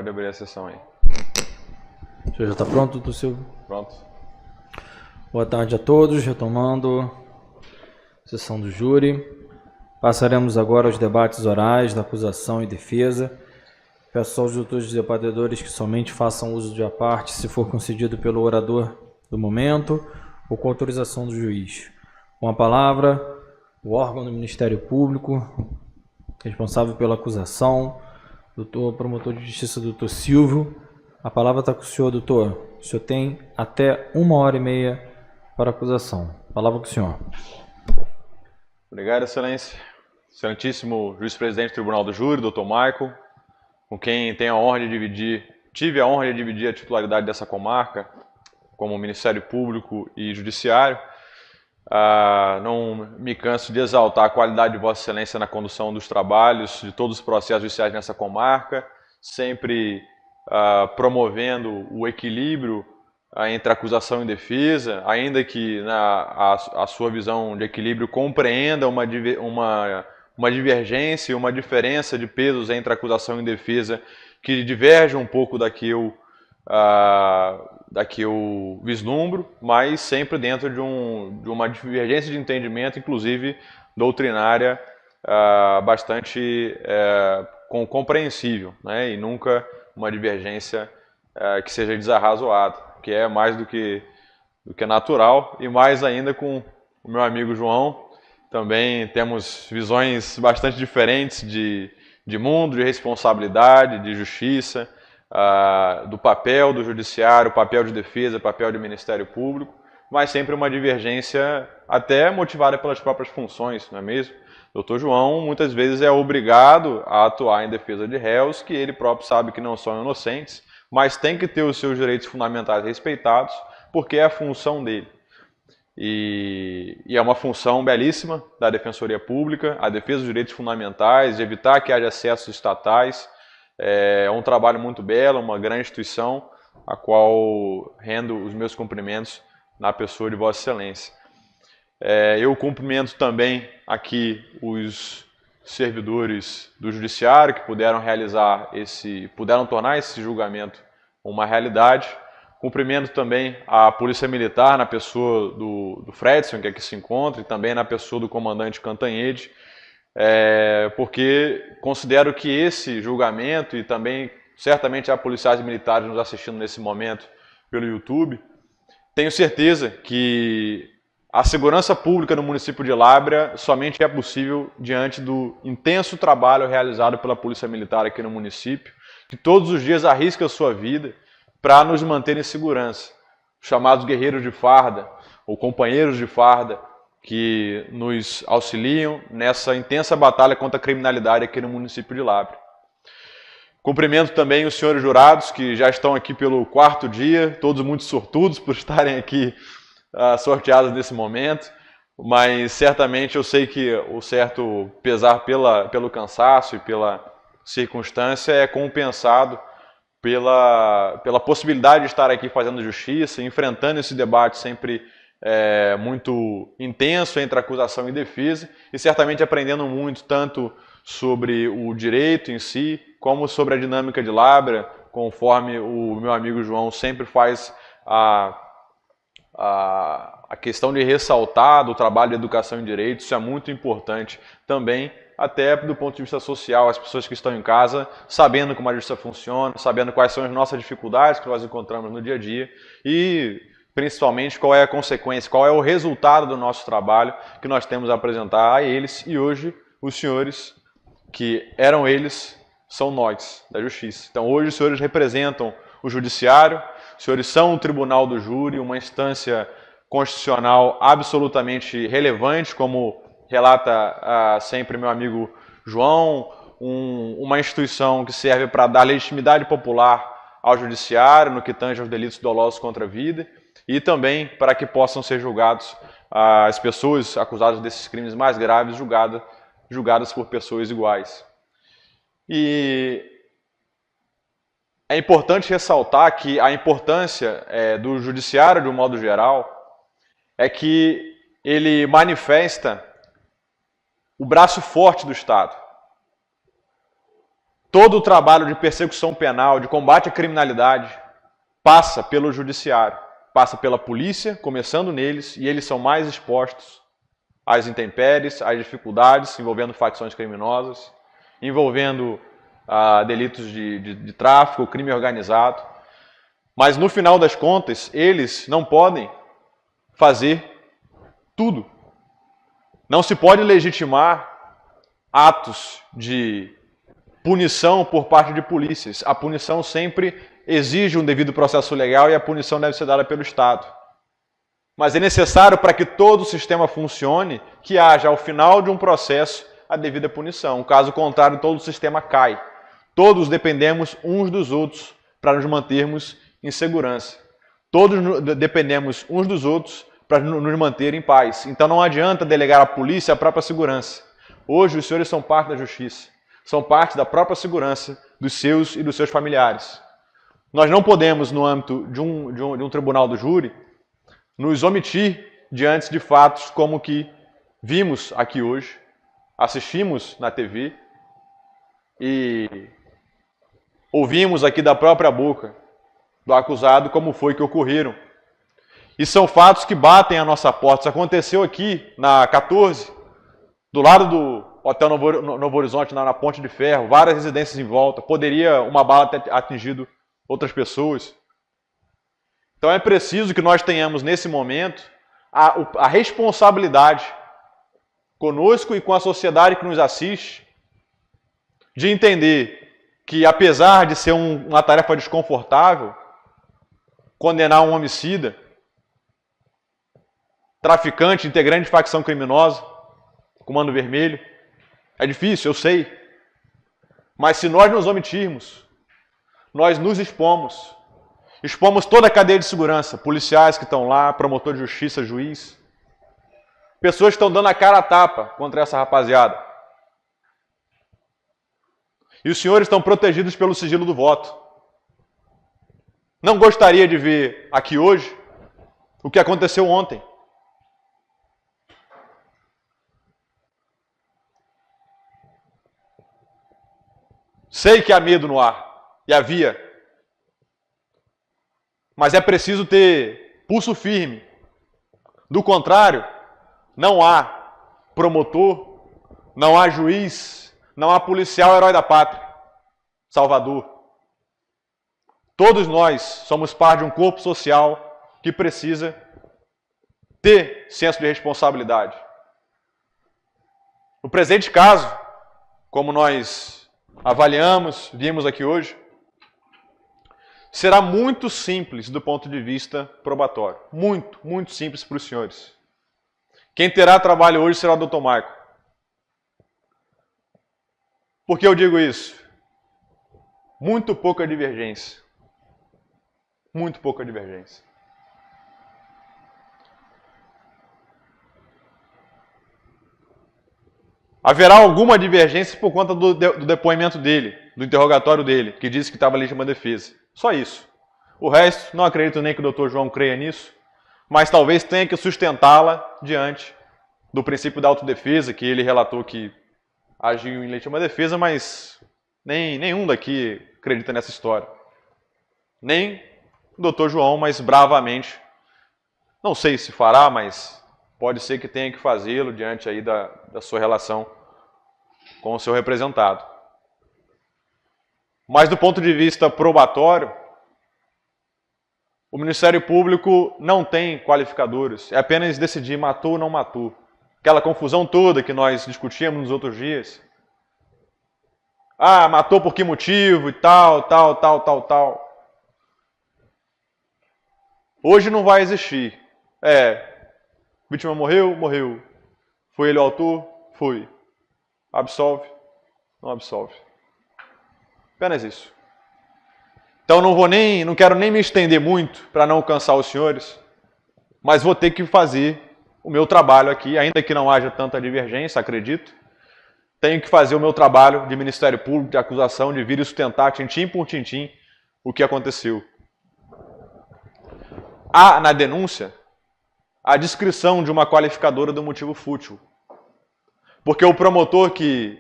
Pode abrir a sessão aí. O senhor já está pronto, doutor Silvio? Pronto. Boa tarde a todos, retomando a sessão do júri. Passaremos agora aos debates orais da acusação e defesa. Peço aos doutores debatedores que somente façam uso de a parte se for concedido pelo orador do momento ou com autorização do juiz. Com a palavra, o órgão do Ministério Público, responsável pela acusação, doutor promotor de justiça, doutor Silvio. A palavra está com o senhor, doutor. O senhor tem até 1h30 para a acusação. A palavra com o senhor. Obrigado, excelência. Excelentíssimo juiz-presidente do Tribunal do Júri, doutor Michael, com quem tive a honra de dividir a titularidade dessa comarca, como Ministério Público e Judiciário. Não me canso de exaltar a qualidade de Vossa Excelência na condução dos trabalhos, de todos os processos judiciais nessa comarca, sempre promovendo o equilíbrio entre acusação e defesa, ainda que a sua visão de equilíbrio compreenda uma divergência, uma diferença de pesos entre acusação e defesa que diverge um pouco da que eu vislumbro, mas sempre dentro de uma divergência de entendimento, inclusive doutrinária, bastante compreensível, né? E nunca uma divergência que seja desarrazoada, que é mais do que natural, e mais ainda com o meu amigo João. Também temos visões bastante diferentes de mundo, de responsabilidade, de justiça, do papel do judiciário, papel de defesa, papel de Ministério Público, mas sempre uma divergência até motivada pelas próprias funções, não é mesmo? O doutor João muitas vezes é obrigado a atuar em defesa de réus que ele próprio sabe que não são inocentes, mas tem que ter os seus direitos fundamentais respeitados, porque é a função dele. E é uma função belíssima da Defensoria Pública, a defesa dos direitos fundamentais, de evitar que haja excessos estatais. É um trabalho muito belo, uma grande instituição, a qual rendo os meus cumprimentos na pessoa de Vossa Excelência. Eu cumprimento também aqui os servidores do Judiciário que puderam tornar esse julgamento uma realidade. Cumprimento também a Polícia Militar na pessoa do Fredson, que aqui se encontra, e também na pessoa do comandante Cantanhede, porque considero que esse julgamento, e também certamente há policiais militares nos assistindo nesse momento pelo YouTube, tenho certeza que a segurança pública no município de Lábrea somente é possível diante do intenso trabalho realizado pela Polícia Militar aqui no município, que todos os dias arrisca a sua vida para nos manter em segurança. Os chamados guerreiros de farda, ou companheiros de farda, que nos auxiliam nessa intensa batalha contra a criminalidade aqui no município de Lábrea. Cumprimento também os senhores jurados, que já estão aqui pelo 4º dia, todos muito sortudos por estarem aqui sorteados nesse momento, mas certamente eu sei que o certo pesar pelo cansaço e pela circunstância é compensado pela possibilidade de estar aqui fazendo justiça, enfrentando esse debate sempre muito intenso entre acusação e defesa, e certamente aprendendo muito tanto sobre o direito em si, como sobre a dinâmica de Lábrea, conforme o meu amigo João sempre faz a questão de ressaltar do trabalho de educação em direito. Isso é muito importante também, até do ponto de vista social, as pessoas que estão em casa, sabendo como a justiça funciona, sabendo quais são as nossas dificuldades que nós encontramos no dia a dia e, principalmente, qual é a consequência, qual é o resultado do nosso trabalho que nós temos a apresentar a eles. E hoje, os senhores, que eram eles, são nós, da Justiça. Então, hoje, os senhores representam o Judiciário, os senhores são o Tribunal do Júri, uma instância constitucional absolutamente relevante, como relata sempre meu amigo João, uma instituição que serve para dar legitimidade popular ao Judiciário no que tange aos delitos dolosos contra a vida e também para que possam ser julgados as pessoas acusadas desses crimes mais graves, julgadas por pessoas iguais. E é importante ressaltar que a importância do Judiciário, de um modo geral, é que ele manifesta o braço forte do Estado. todo o trabalho de persecução penal, de combate à criminalidade, passa pelo judiciário, passa pela polícia, começando neles, e eles são mais expostos às intempéries, às dificuldades envolvendo facções criminosas, envolvendo delitos de tráfico, crime organizado. Mas no final das contas, eles não podem fazer tudo. Não se pode legitimar atos de punição por parte de polícias. A punição sempre exige um devido processo legal e a punição deve ser dada pelo Estado. Mas é necessário, para que todo o sistema funcione, que haja ao final de um processo a devida punição. Caso contrário, todo o sistema cai. Todos dependemos uns dos outros para nos mantermos em segurança. Todos dependemos uns dos outros para nos manter em paz. Então não adianta delegar à polícia a própria segurança. Hoje os senhores são parte da justiça. São parte da própria segurança dos seus e dos seus familiares. Nós não podemos, no âmbito de um tribunal do júri, nos omitir diante de fatos como que vimos aqui hoje, assistimos na TV e ouvimos aqui da própria boca do acusado como foi que ocorreram. E são fatos que batem à nossa porta. Isso aconteceu aqui na 14, do lado do Hotel Novo Horizonte, na Ponte de Ferro, várias residências em volta. Poderia uma bala ter atingido outras pessoas. Então é preciso que nós tenhamos nesse momento a responsabilidade conosco e com a sociedade que nos assiste de entender que, apesar de ser uma tarefa desconfortável, condenar um homicida, traficante, integrante de facção criminosa, Comando Vermelho, é difícil, eu sei. Mas se nós nos omitirmos, nós nos expomos. Expomos toda a cadeia de segurança, policiais que estão lá, promotor de justiça, juiz. Pessoas que estão dando a cara a tapa contra essa rapaziada. E os senhores estão protegidos pelo sigilo do voto. Não gostaria de ver aqui hoje o que aconteceu ontem. Sei que há medo no ar, e havia. Mas é preciso ter pulso firme. Do contrário, não há promotor, não há juiz, não há policial herói da pátria, salvador. Todos nós somos parte de um corpo social que precisa ter senso de responsabilidade. No presente caso, como nós avaliamos, vimos aqui hoje, será muito simples do ponto de vista probatório. Muito, muito simples para os senhores. Quem terá trabalho hoje será o Dr. Michael. Por que eu digo isso? Muito pouca divergência. Muito pouca divergência. Haverá alguma divergência por conta do depoimento dele, do interrogatório dele, que disse que estava legítima defesa. Só isso. O resto, não acredito nem que o Dr. João creia nisso, mas talvez tenha que sustentá-la diante do princípio da autodefesa, que ele relatou que agiu em legítima defesa, mas nenhum daqui acredita nessa história. Nem o Dr. João, mas bravamente. Não sei se fará, mas pode ser que tenha que fazê-lo diante aí da sua relação com o seu representado. Mas do ponto de vista probatório, o Ministério Público não tem qualificadores, é apenas decidir matou ou não matou. Aquela confusão toda que nós discutíamos nos outros dias. Ah, matou por que motivo e tal. Hoje não vai existir. Vítima morreu? Morreu. Foi ele o autor? Foi. Absolve? Não absolve. Apenas isso. Então não quero nem me estender muito para não cansar os senhores, mas vou ter que fazer o meu trabalho aqui, ainda que não haja tanta divergência, acredito. Tenho que fazer o meu trabalho de Ministério Público, de acusação, de vir e sustentar, tintim por tintim, o que aconteceu. Há na denúncia a descrição de uma qualificadora do motivo fútil. Porque o promotor que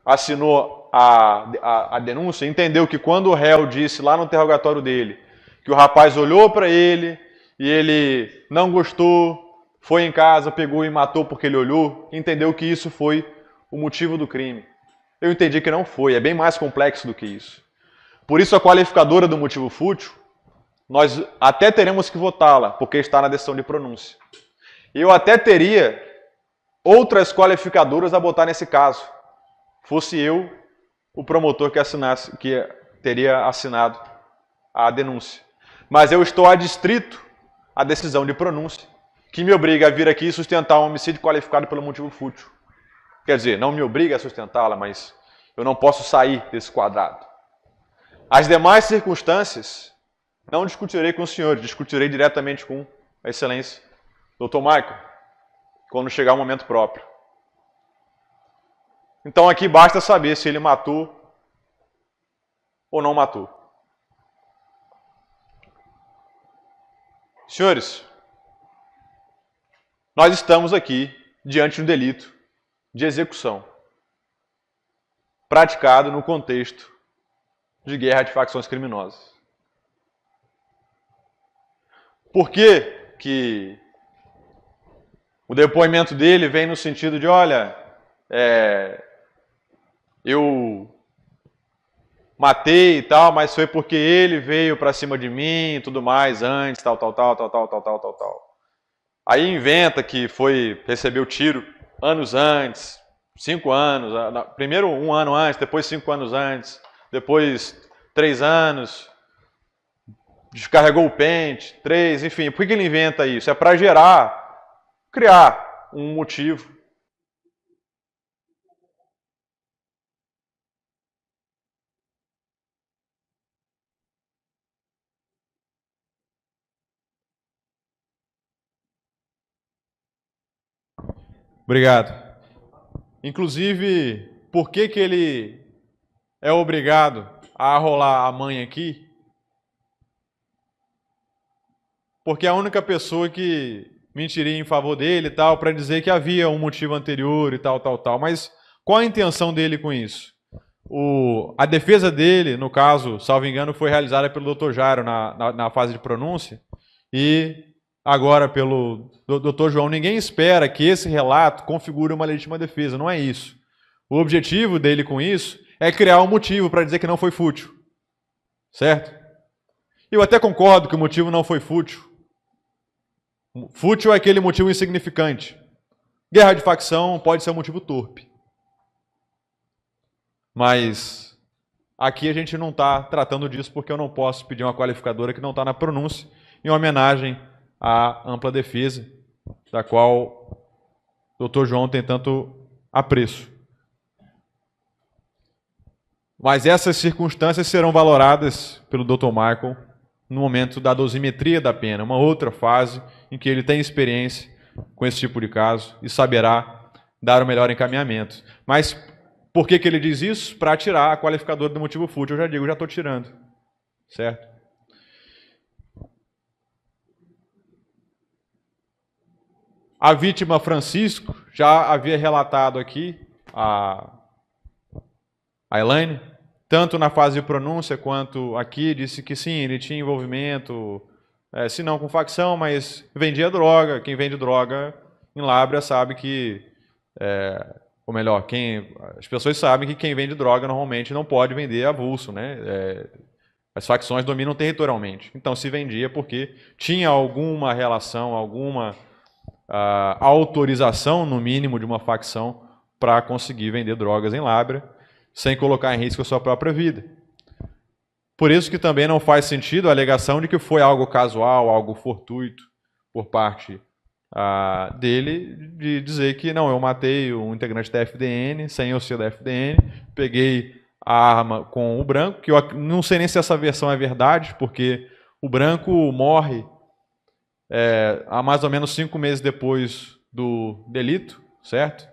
assinou a denúncia, entendeu que quando o réu disse lá no interrogatório dele que o rapaz olhou para ele e ele não gostou, foi em casa, pegou e matou porque ele olhou, entendeu que isso foi o motivo do crime. Eu entendi que não foi, é bem mais complexo do que isso. Por isso a qualificadora do motivo fútil, nós até teremos que votá-la, porque está na decisão de pronúncia. Eu até teria outras qualificadoras a botar nesse caso, fosse eu o promotor que teria assinado a denúncia. Mas eu estou adstrito à decisão de pronúncia, que me obriga a vir aqui e sustentar um homicídio qualificado pelo motivo fútil. Quer dizer, não me obriga a sustentá-la, mas eu não posso sair desse quadrado. As demais circunstâncias, não discutirei com os senhores, discutirei diretamente com a excelência Dr. Michael, quando chegar o momento próprio. Então aqui basta saber se ele matou ou não matou. Senhores, nós estamos aqui diante de um delito de execução praticado no contexto de guerra de facções criminosas. Por que o depoimento dele vem no sentido de, olha, eu matei e tal, mas foi porque ele veio para cima de mim e tudo mais antes, tal. Aí inventa que recebeu tiro anos antes, 5 anos, primeiro 1 ano antes, depois 5 anos antes, depois 3 anos, descarregou o pente, 3, enfim. Por que ele inventa isso? É para criar um motivo. Obrigado. Inclusive, por que ele é obrigado a arrolar a mãe aqui? Porque é a única pessoa que mentiria em favor dele e tal, para dizer que havia um motivo anterior e tal. Mas qual a intenção dele com isso? A defesa dele, no caso, salvo engano, foi realizada pelo Dr. Jairo na fase de pronúncia e agora pelo Dr. João. Ninguém espera que esse relato configure uma legítima defesa, não é isso. O objetivo dele com isso é criar um motivo para dizer que não foi fútil. Certo? Eu até concordo que o motivo não foi fútil. Fútil é aquele motivo insignificante. Guerra de facção pode ser um motivo torpe. Mas aqui a gente não está tratando disso porque eu não posso pedir uma qualificadora que não está na pronúncia em homenagem à ampla defesa, da qual o Dr. João tem tanto apreço. Mas essas circunstâncias serão valoradas pelo Dr. Michael no momento da dosimetria da pena, uma outra fase em que ele tem experiência com esse tipo de caso e saberá dar o melhor encaminhamento. Mas por que ele diz isso? Para tirar a qualificadora do motivo fútil. Eu já digo, já estou tirando. Certo? A vítima Francisco já havia relatado aqui, a Elaine, tanto na fase de pronúncia quanto aqui, disse que sim, ele tinha envolvimento, se não com facção, mas vendia droga. Quem vende droga em Lábrea sabe que, ou melhor, as pessoas sabem que quem vende droga normalmente não pode vender avulso, né? As facções dominam territorialmente. Então se vendia porque tinha alguma relação, alguma autorização, no mínimo, de uma facção para conseguir vender drogas em Lábrea, sem colocar em risco a sua própria vida. Por isso que também não faz sentido a alegação de que foi algo casual, algo fortuito, por parte dele, de dizer que não, eu matei um integrante da FDN, sem eu ser da FDN, peguei a arma com o Branco, que eu não sei nem se essa versão é verdade, porque o Branco morre há mais ou menos 5 meses depois do delito, certo?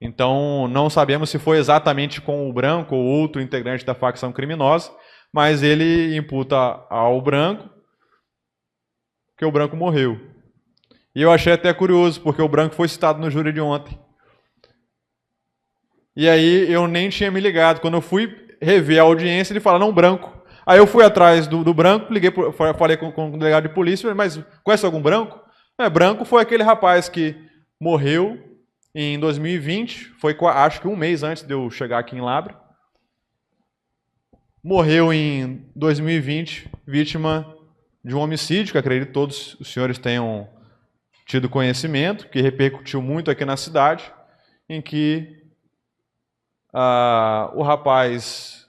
Então, não sabemos se foi exatamente com o Branco ou outro integrante da facção criminosa, mas ele imputa ao Branco que o Branco morreu. E eu achei até curioso, porque o Branco foi citado no júri de ontem. E aí eu nem tinha me ligado. Quando eu fui rever a audiência, ele fala, não, branco. Aí eu fui atrás do branco, falei com o delegado de polícia, mas conhece algum branco? Branco foi aquele rapaz que morreu em 2020, foi acho que um mês antes de eu chegar aqui em Labra. Morreu em 2020, vítima de um homicídio, que acredito que todos os senhores tenham tido conhecimento, que repercutiu muito aqui na cidade, em que o rapaz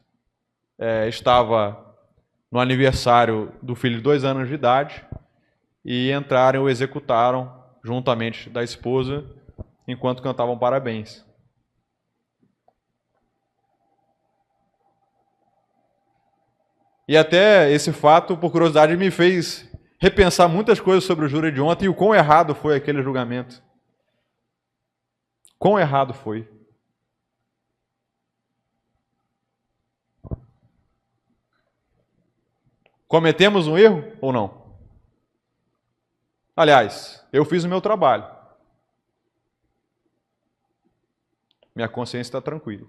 estava no aniversário do filho de 2 anos de idade e entraram e o executaram juntamente da esposa enquanto cantavam parabéns. E até esse fato, por curiosidade, me fez repensar muitas coisas sobre o júri de ontem e o quão errado foi aquele julgamento. Quão errado foi. Cometemos um erro ou não? Aliás, eu fiz o meu trabalho. Minha consciência está tranquila.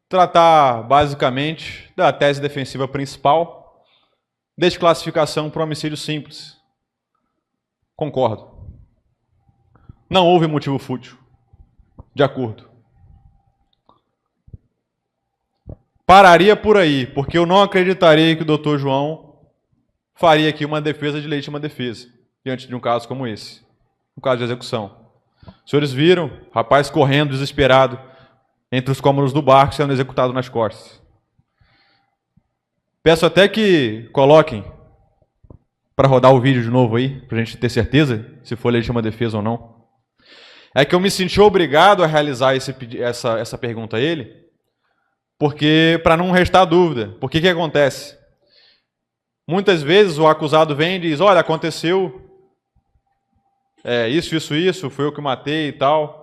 Tratar, basicamente, da tese defensiva principal, desclassificação para homicídio simples. Concordo. Não houve motivo fútil. De acordo. Pararia por aí, porque eu não acreditaria que o doutor João faria aqui uma defesa de legítima defesa, diante de um caso como esse, um caso de execução. Os senhores viram, rapaz correndo, desesperado, entre os cômodos do barco, sendo executado nas costas. Peço até que coloquem para rodar o vídeo de novo aí, para a gente ter certeza se foi legítima defesa ou não. É que eu me senti obrigado a realizar essa pergunta a ele, porque para não restar dúvida. Por que acontece? Muitas vezes o acusado vem e diz, olha, aconteceu isso, foi eu que matei e tal.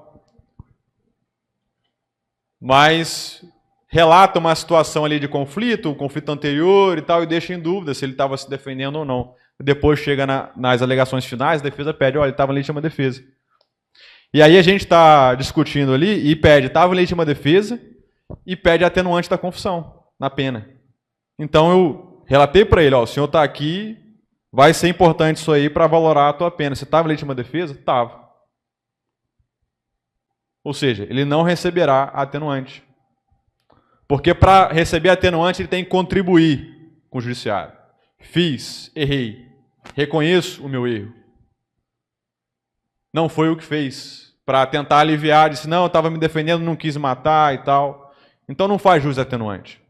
Mas relata uma situação ali de conflito, um conflito anterior e tal, e deixa em dúvida se ele estava se defendendo ou não. Depois chega nas alegações finais, a defesa pede, olha, ele estava em legítima defesa. E aí a gente está discutindo ali e pede, estava em legítima defesa, e pede atenuante da confissão, na pena. Então eu relatei para ele, ó, o senhor está aqui, vai ser importante isso aí para valorar a tua pena. Você estava em legítima defesa? Estava. Ou seja, ele não receberá atenuante. Porque para receber atenuante ele tem que contribuir com o judiciário. Fiz, errei, reconheço o meu erro. Não foi o que fez. Para tentar aliviar, disse, não, eu estava me defendendo, não quis matar e tal. Então não faz jus atenuante.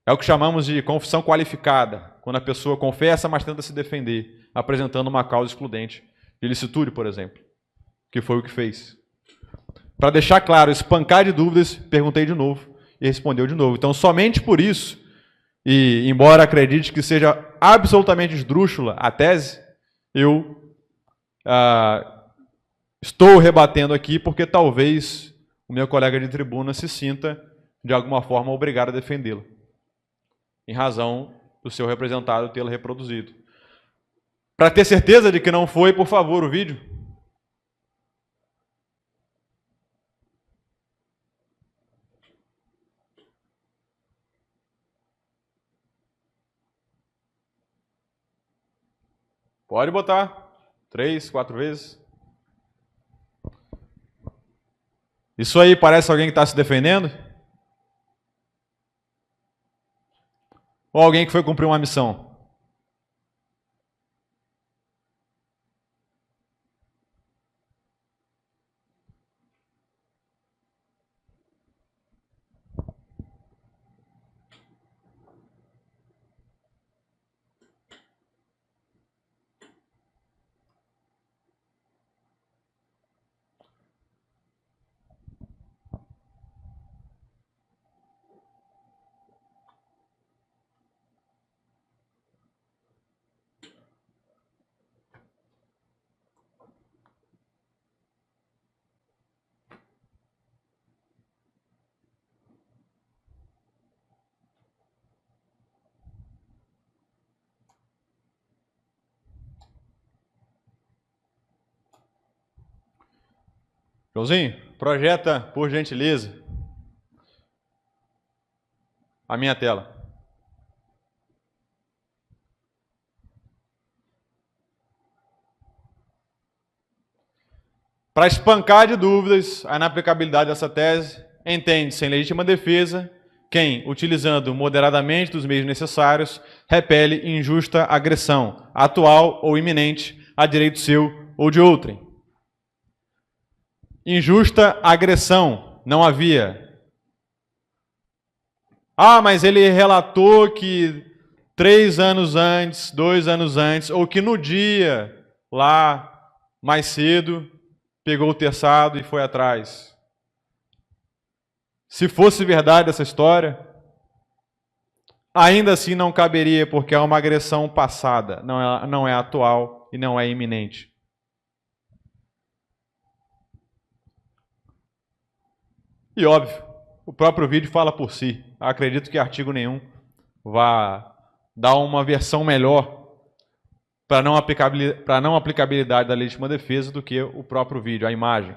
É o que chamamos de confissão qualificada, quando a pessoa confessa, mas tenta se defender, apresentando uma causa excludente de licitude, por exemplo, que foi o que fez. Para deixar claro, espancar de dúvidas, perguntei de novo e respondeu de novo. Então, somente por isso, e embora acredite que seja absolutamente esdrúxula a tese, eu estou rebatendo aqui porque talvez o meu colega de tribuna se sinta, de alguma forma, obrigado a defendê-lo, em razão do seu representado tê-la reproduzido. Para ter certeza de que não foi, por favor, o vídeo. Pode botar 3, 4 vezes. Isso aí parece alguém que está se defendendo? Ou alguém que foi cumprir uma missão? Joãozinho, projeta, por gentileza, a minha tela. Para espancar de dúvidas a inaplicabilidade dessa tese, entende-se em legítima defesa quem, utilizando moderadamente dos meios necessários, repele injusta agressão, atual ou iminente, a direito seu ou de outrem. Injusta agressão, não havia. Ah, mas ele relatou que 3 anos antes, 2 anos antes, ou que no dia, lá, mais cedo, pegou o terçado e foi atrás. Se fosse verdade essa história, ainda assim não caberia, porque é uma agressão passada, não é atual e não é iminente. E óbvio, o próprio vídeo fala por si. Acredito que artigo nenhum vá dar uma versão melhor para a não aplicabilidade da legítima defesa do que o próprio vídeo, a imagem.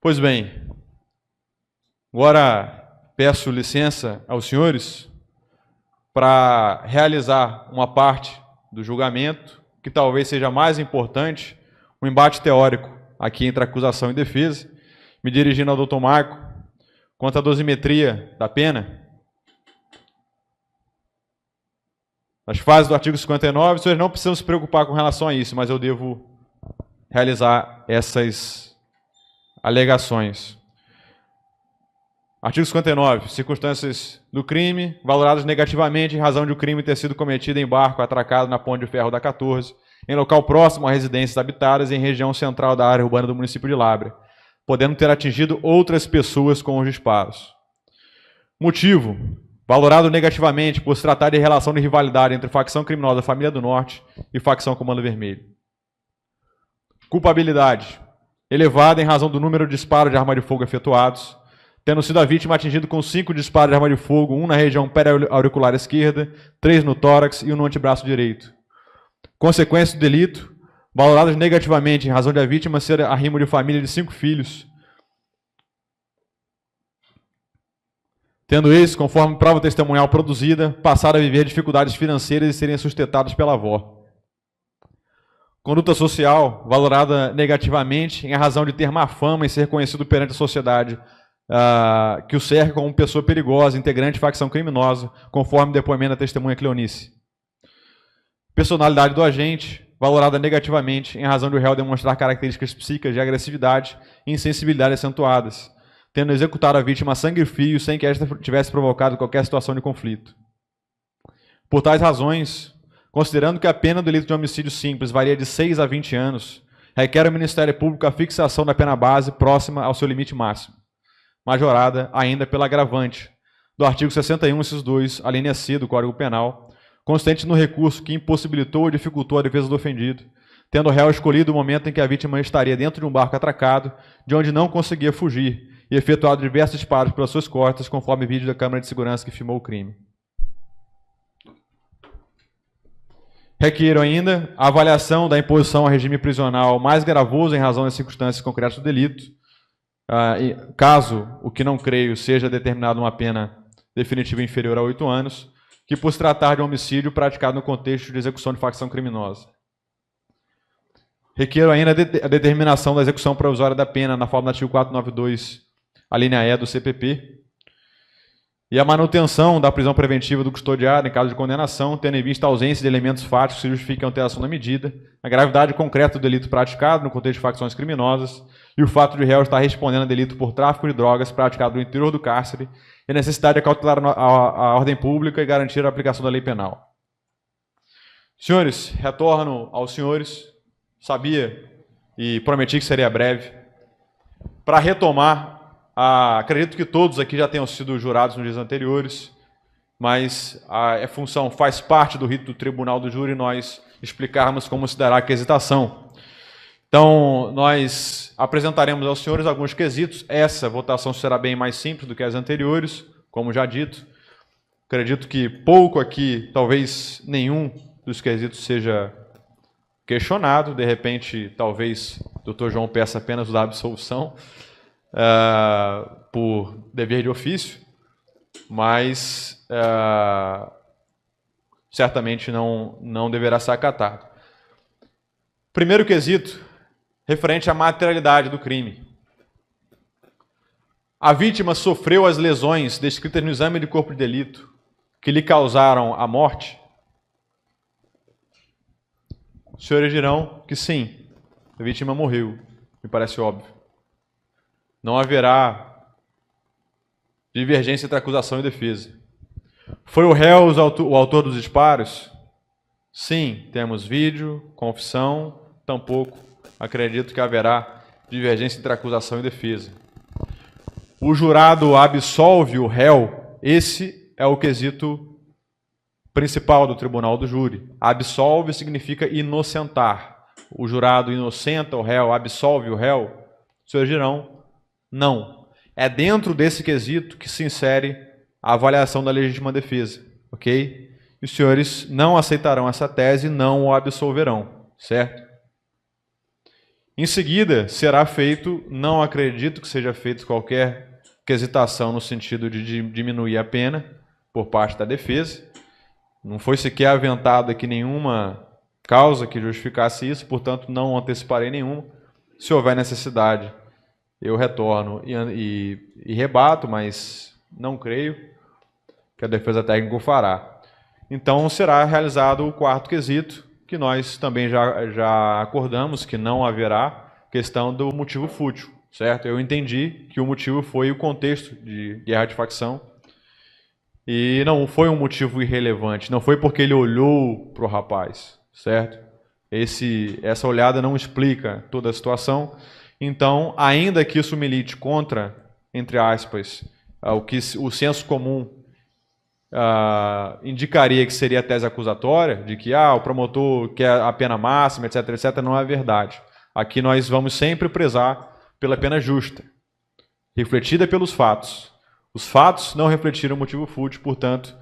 Pois bem, agora peço licença aos senhores para realizar uma parte do julgamento, que talvez seja mais importante, um embate teórico aqui entre acusação e defesa, me dirigindo ao doutor Marco, quanto à dosimetria da pena. Nas fases do artigo 59, os senhores não precisam se preocupar com relação a isso, mas eu devo realizar essas alegações. Artigo 59. Circunstâncias do crime valoradas negativamente em razão de o crime ter sido cometido em barco atracado na Ponte de Ferro da 14, em local próximo a residências habitadas em região central da área urbana do município de Lábrea, podendo ter atingido outras pessoas com os disparos. Motivo: valorado negativamente por se tratar de relação de rivalidade entre facção criminosa Família do Norte e facção Comando Vermelho. Culpabilidade: elevada em razão do número de disparos de arma de fogo efetuados, tendo sido a vítima atingido com 5 disparos de arma de fogo, 1 na região periauricular esquerda, 3 no tórax e 1 no antebraço direito. Consequência do delito: valoradas negativamente em razão de a vítima ser arrimo de família de 5 filhos, tendo eles, conforme prova testemunhal produzida, passado a viver dificuldades financeiras e serem sustentados pela avó. Conduta social, valorada negativamente em razão de ter má fama e ser conhecido perante a sociedade que o cerca como pessoa perigosa, integrante de facção criminosa, conforme depoimento da testemunha Cleonice. Personalidade do agente, valorada negativamente em razão de o réu demonstrar características psíquicas de agressividade e insensibilidade acentuadas, tendo executado a vítima a sangue frio sem que esta tivesse provocado qualquer situação de conflito. Por tais razões, considerando que a pena do delito de homicídio simples varia de 6 a 20 anos, requer ao Ministério Público a fixação da pena base próxima ao seu limite máximo, majorada ainda pela agravante do artigo 61, inciso 2, a linha C do Código Penal, consistente no recurso que impossibilitou ou dificultou a defesa do ofendido, tendo o réu escolhido o momento em que a vítima estaria dentro de um barco atracado, de onde não conseguia fugir, e efetuado diversos disparos pelas suas costas, conforme vídeo da câmera de segurança que filmou o crime. Requeiro ainda a avaliação da imposição a regime prisional mais gravoso em razão das circunstâncias concretas do delito, caso o que não creio seja determinado uma pena definitiva inferior a 8 anos, que por se tratar de um homicídio praticado no contexto de execução de facção criminosa. Requeiro ainda a determinação da execução provisória da pena na forma do artigo 492, a linha E do CPP, e a manutenção da prisão preventiva do custodiado em caso de condenação, tendo em vista a ausência de elementos fáticos que justifiquem a alteração da medida, a gravidade concreta do delito praticado no contexto de facções criminosas e o fato de o réu estar respondendo a delito por tráfico de drogas praticado no interior do cárcere e a necessidade de acautelar a ordem pública e garantir a aplicação da lei penal. Senhores, retorno aos senhores. Sabia e prometi que seria breve. Para retomar, acredito que todos aqui já tenham sido jurados nos dias anteriores, mas a função faz parte do rito do tribunal do júri nós explicarmos como se dará a quesitação. Então, nós apresentaremos aos senhores alguns quesitos. Essa votação será bem mais simples do que as anteriores, como já dito. Acredito que pouco aqui, talvez nenhum dos quesitos seja questionado. De repente, talvez o Dr. João peça apenas da absolução por dever de ofício, mas certamente não deverá ser acatado. Primeiro quesito, referente à materialidade do crime. A vítima sofreu as lesões descritas no exame de corpo de delito que lhe causaram a morte? Os senhores dirão que sim, a vítima morreu, me parece óbvio. Não haverá divergência entre acusação e defesa. Foi o réu o autor dos disparos? Sim, temos vídeo, confissão, tampouco acredito que haverá divergência entre acusação e defesa. O jurado absolve o réu, esse é o quesito principal do tribunal do júri. Absolve significa inocentar. O jurado inocenta o réu, absolve o réu? Os senhores dirão, não. É dentro desse quesito que se insere a avaliação da legítima defesa, ok? E os senhores não aceitarão essa tese e não o absolverão, certo? Em seguida, será feito, não acredito que seja feito qualquer quesitação no sentido de diminuir a pena por parte da defesa. Não foi sequer aventada aqui nenhuma causa que justificasse isso, portanto, não anteciparei nenhuma. Se houver necessidade, eu retorno e rebato, mas não creio que a defesa técnica o fará. Então, será realizado o quarto quesito, que nós também já acordamos que não haverá questão do motivo fútil, certo? Eu entendi que o motivo foi o contexto de guerra de facção e não foi um motivo irrelevante, não foi porque ele olhou para o rapaz, certo? Essa olhada não explica toda a situação, então, ainda que isso milite contra, entre aspas, o que o senso comum indicaria que seria a tese acusatória, de que o promotor quer a pena máxima, etc., etc., não é verdade. Aqui nós vamos sempre prezar pela pena justa, refletida pelos fatos. Os fatos não refletiram o motivo fútil, portanto,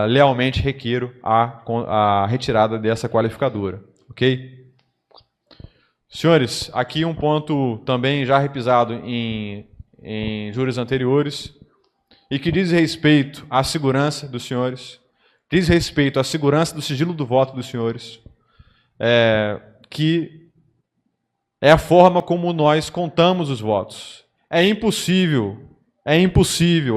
lealmente requeiro a retirada dessa qualificadora. Ok? Senhores, aqui um ponto também já repisado em júris anteriores, e que diz respeito à segurança dos senhores, diz respeito à segurança do sigilo do voto dos senhores, que é a forma como nós contamos os votos. É impossível,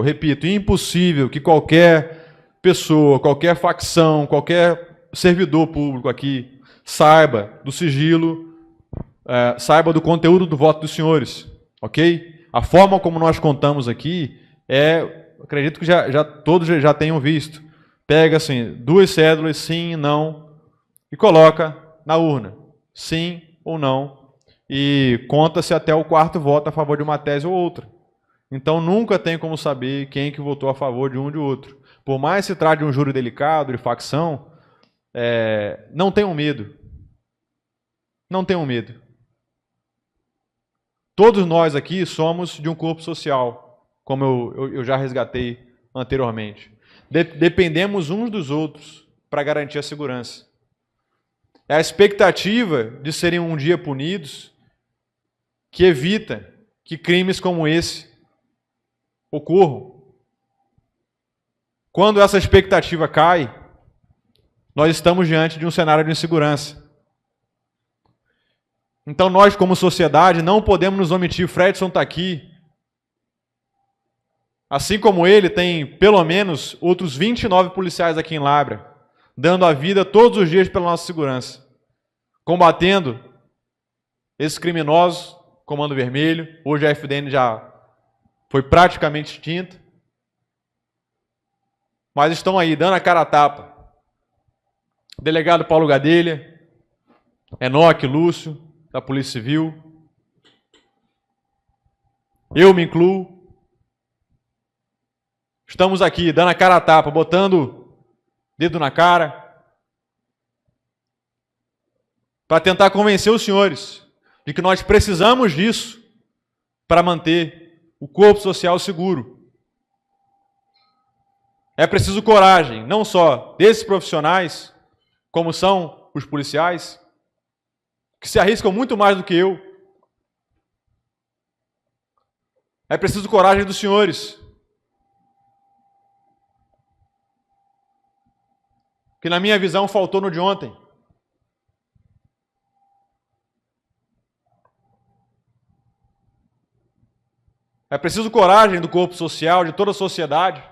repito, impossível que qualquer pessoa, qualquer facção, qualquer servidor público aqui saiba do sigilo, saiba do conteúdo do voto dos senhores, ok? A forma como nós contamos aqui acredito que todos já tenham visto. Pega assim, 2 cédulas, sim, não, e coloca na urna, sim ou não, e conta-se até o 4º voto a favor de uma tese ou outra. Então nunca tem como saber quem que votou a favor de um ou de outro. Por mais que se trate de um júri delicado, de facção, não tenham medo. Não tenham medo. Todos nós aqui somos de um corpo social, como eu já resgatei anteriormente. Dependemos uns dos outros para garantir a segurança. É a expectativa de serem um dia punidos que evita que crimes como esse ocorram. Quando essa expectativa cai, nós estamos diante de um cenário de insegurança. Então nós, como sociedade, não podemos nos omitir. Fredson está aqui. Assim como ele, tem pelo menos outros 29 policiais aqui em Lábrea, dando a vida todos os dias pela nossa segurança, combatendo esses criminosos, Comando Vermelho. Hoje a FDN já foi praticamente extinta, mas estão aí, dando a cara a tapa. Delegado Paulo Gadelha, Enoque Lúcio, da Polícia Civil, eu me incluo. Estamos aqui, dando a cara a tapa, botando dedo na cara, para tentar convencer os senhores de que nós precisamos disso para manter o corpo social seguro. É preciso coragem, não só desses profissionais, como são os policiais, que se arriscam muito mais do que eu. É preciso coragem dos senhores, que na minha visão faltou no de ontem. É preciso coragem do corpo social, de toda a sociedade,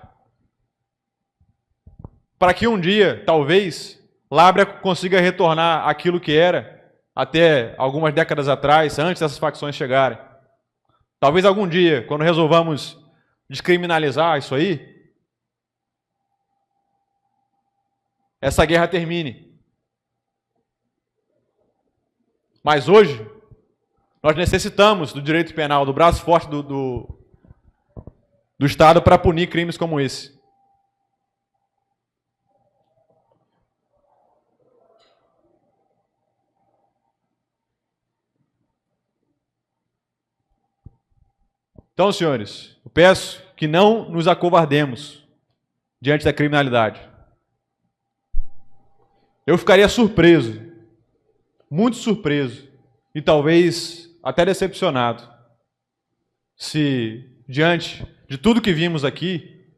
para que um dia, talvez, Lábrea consiga retornar àquilo que era até algumas décadas atrás, antes dessas facções chegarem. Talvez algum dia, quando resolvamos descriminalizar isso aí, essa guerra termine. Mas hoje, nós necessitamos do direito penal, do braço forte do Estado para punir crimes como esse. Então, senhores, eu peço que não nos acovardemos diante da criminalidade. Eu ficaria surpreso, muito surpreso, e talvez até decepcionado, se, diante de tudo que vimos aqui,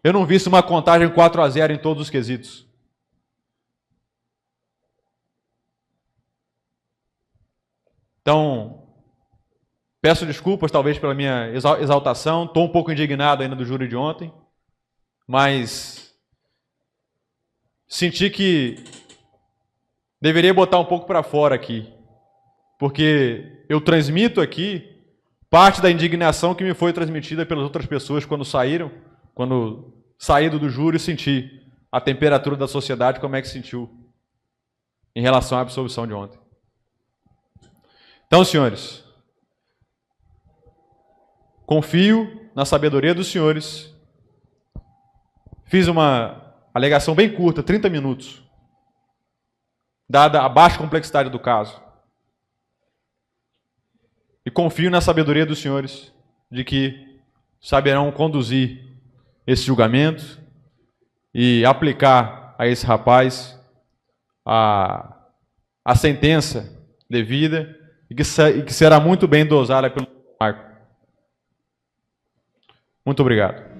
eu não visse uma contagem 4-0 em todos os quesitos. Então, peço desculpas, talvez, pela minha exaltação. Estou um pouco indignado ainda do júri de ontem, mas senti que deveria botar um pouco para fora aqui, porque eu transmito aqui parte da indignação que me foi transmitida pelas outras pessoas quando saído do júri, senti a temperatura da sociedade, como é que sentiu em relação à absolvição de ontem. Então, senhores, confio na sabedoria dos senhores. Fiz uma alegação bem curta, 30 minutos, dada a baixa complexidade do caso. E confio na sabedoria dos senhores de que saberão conduzir esse julgamento e aplicar a esse rapaz a sentença devida e que será muito bem dosada pelo Marco. Muito obrigado.